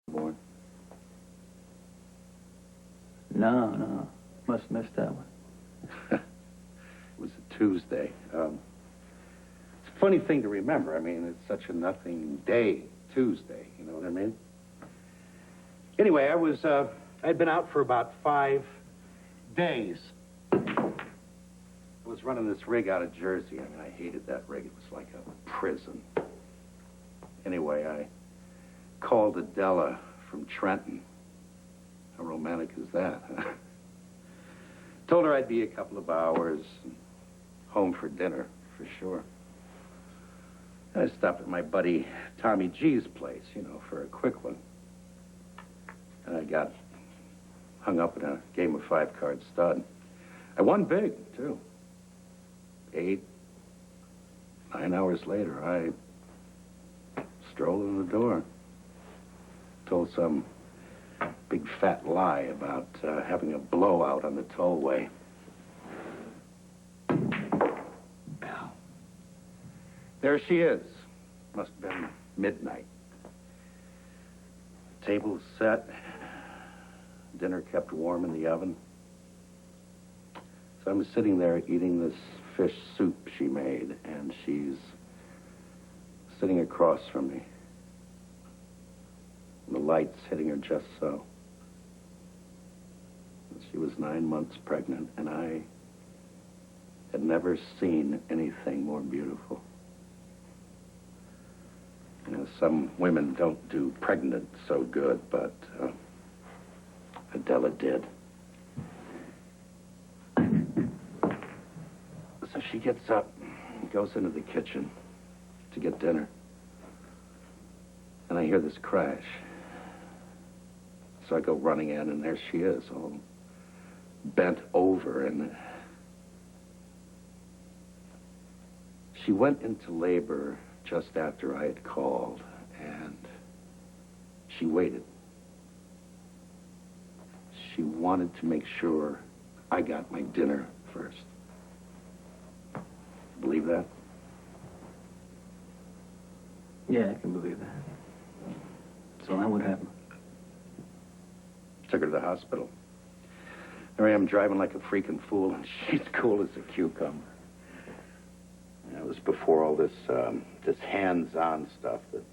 born? No. Must have missed that one. It was a Tuesday. It's a funny thing to remember. I mean, it's such a nothing day, Tuesday. You know what I mean? Anyway, I'd been out for about 5 days. I was running this rig out of Jersey. I mean, I hated that rig. It was like a prison. Anyway, I called Adela from Trenton. How romantic is that, huh? Told her I'd be a couple of hours, home for dinner, for sure. I stopped at my buddy Tommy G's place, you know, for a quick one. And I got hung up in a game of 5-card stud. I won big, too. 8, 9 hours later, I strolled in the door. Told some big fat lie about having a blowout on the tollway. Bell. There she is. Must have been midnight. Table was set. Dinner kept warm in the oven. So I'm sitting there eating this fish soup she made, and she's sitting across from me. And the light's hitting her just so. She was 9 months pregnant, and I had never seen anything more beautiful. You know, some women don't do pregnant so good, but Adela did. So she gets up and goes into the kitchen to get dinner. And I hear this crash. So I go running in, and there she is, all bent over, and she went into labor just after I had called, and she waited. She wanted to make sure I got my dinner first. Believe that? Yeah, I can believe that. So then what happened? Took her to the hospital. There I am driving like a freaking fool, and she's cool as a cucumber. It was before all this hands-on stuff that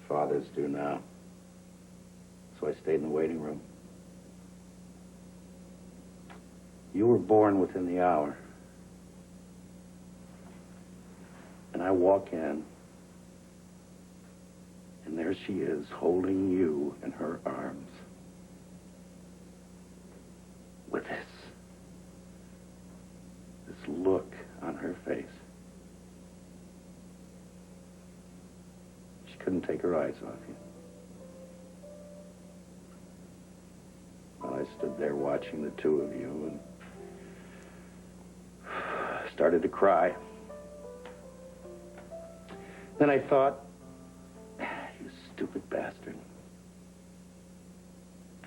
fathers do now. So I stayed in the waiting room. You were born within the hour. And I walk in, and there she is, holding you in her arms. With this look on her face. She couldn't take her eyes off you. Well, I stood there watching the two of you and started to cry. Then I thought, you stupid bastard.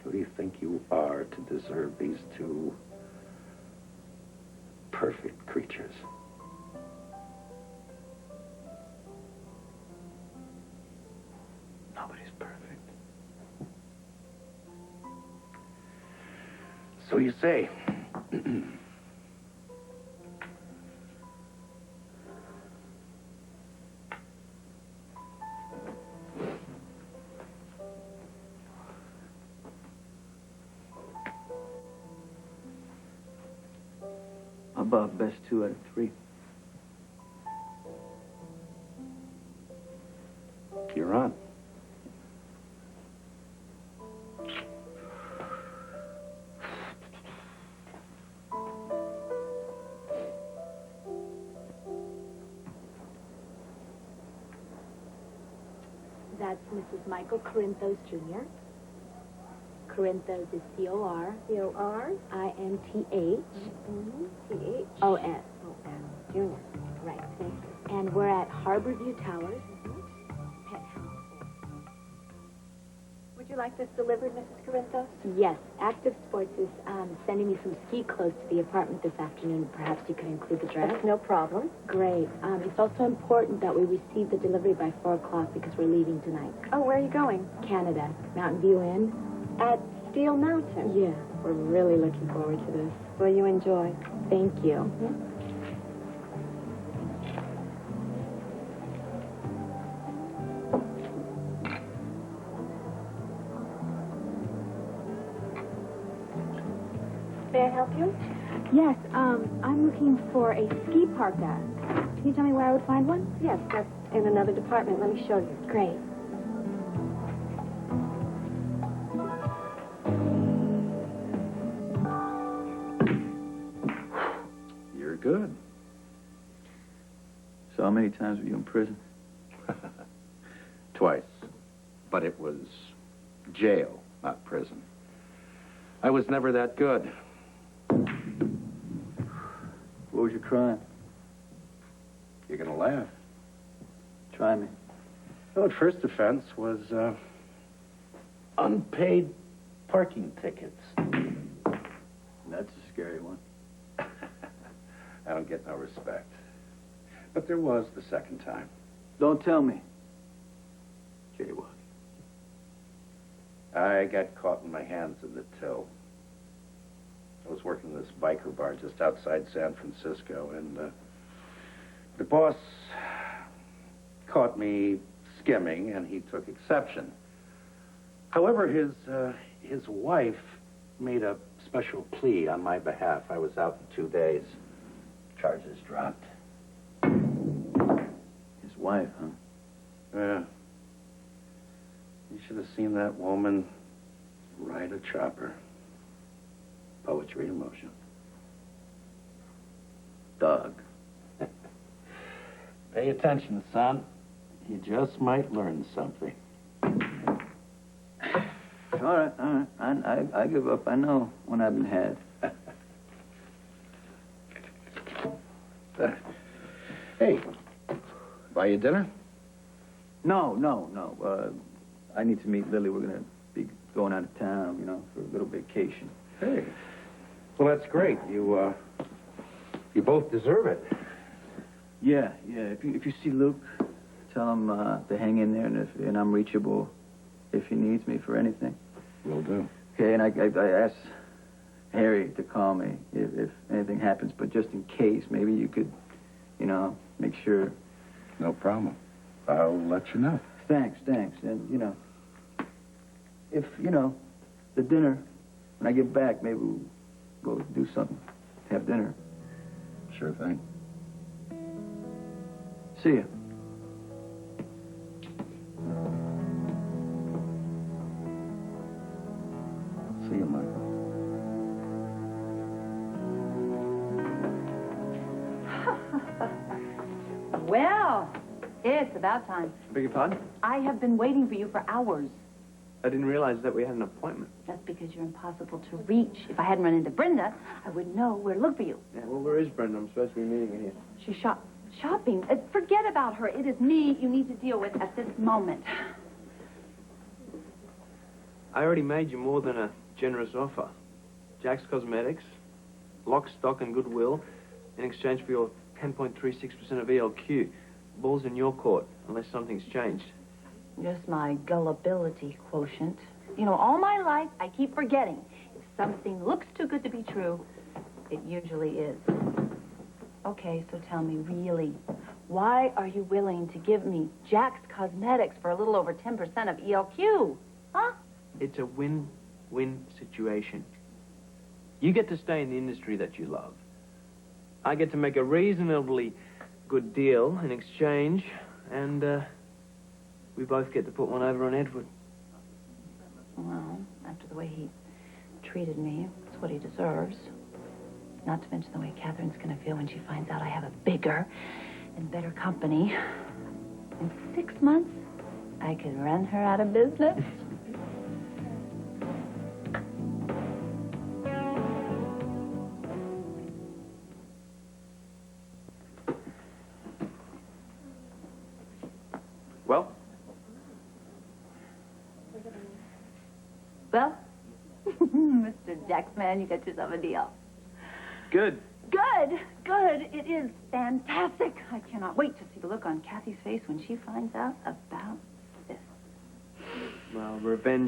Who do you think you are to deserve these two perfect creatures? Nobody's perfect. So you say. Above best 2 out of 3. You're on. That's Mrs. Michael Corinthos, Jr. Corinthos is C-O-R. C-O-R-I-N-T-H. T-H. O-S. O-S. Jr. Right, thank you. And we're at Harborview Towers. Pet house. Would you like this delivered, Mrs. Corinthos? Yes, Active Sports is sending me some ski clothes to the apartment this afternoon. Perhaps you could include the dress. That's no problem. Great. It's also important that we receive the delivery by 4 o'clock because we're leaving tonight. Oh, where are you going? Canada. Mountain View Inn. At Steel Mountain. Yeah, we're really looking forward to this. Will you enjoy? Thank you. May I help you? Yes, I'm looking for a ski parka. Can you tell me where I would find one? Yes, that's in another department. Let me show you. Great. You're good. So how many times were you in prison? Twice. But it was jail, not prison. I was never that good. What was your crime? You're gonna laugh. Try me. Well, the first offense was unpaid parking tickets. That's a scary one. I don't get no respect. But there was the second time. Don't tell me. Jaywalking. I got caught in my hands in the till. I was working this biker bar just outside San Francisco, and the boss caught me skimming, and he took exception. However, his wife made a special plea on my behalf. I was out in 2 days. Charges dropped. His wife, huh? Yeah. You should have seen that woman ride a chopper. Poetry in motion. Dog. Pay attention, son. You just might learn something. All right. I give up. I know when I've been had. Hey, buy you dinner? No. I need to meet Lily. We're going to be going out of town, for a little vacation. Hey. Well, that's great. You both deserve it. Yeah. If you see Luke, tell him to hang in there, and I'm reachable if he needs me for anything. Will do. Okay, and I asked Harry to call me if anything happens, but just in case, maybe you could, make sure. No problem. I'll let you know. Thanks. And, if, the dinner, when I get back, maybe we'll do something. Have dinner. Sure thing. See ya. See you, Michael. Well, it's about time. Beg your pardon? I have been waiting for you for hours. I didn't realize that we had an appointment. That's because you're impossible to reach. If I hadn't run into Brenda, I would know where to look for you. Yeah, well, where is Brenda? I'm supposed to be meeting her here. She's shopping. Forget about her. It is me you need to deal with at this moment. I already made you more than a generous offer. Jack's Cosmetics, lock, stock, and goodwill in exchange for your 10.36% of ELQ. Ball's in your court, unless something's changed. Just my gullibility quotient. All my life, I keep forgetting. If something looks too good to be true, it usually is. Okay, so tell me, really, why are you willing to give me Jack's Cosmetics for a little over 10% of ELQ? Huh? It's a win-win situation. You get to stay in the industry that you love. I get to make a reasonably good deal in exchange, and we both get to put one over on Edward. Well, after the way he treated me, it's what he deserves. Not to mention the way Katherine's going to feel when she finds out I have a bigger and better company. In 6 months, I could run her out of business. Well? Well, Mr. Jacksman, you got yourself a deal. Good. Good, good. It is fantastic. I cannot wait to see the look on Kathy's face when she finds out about this. Well, revenge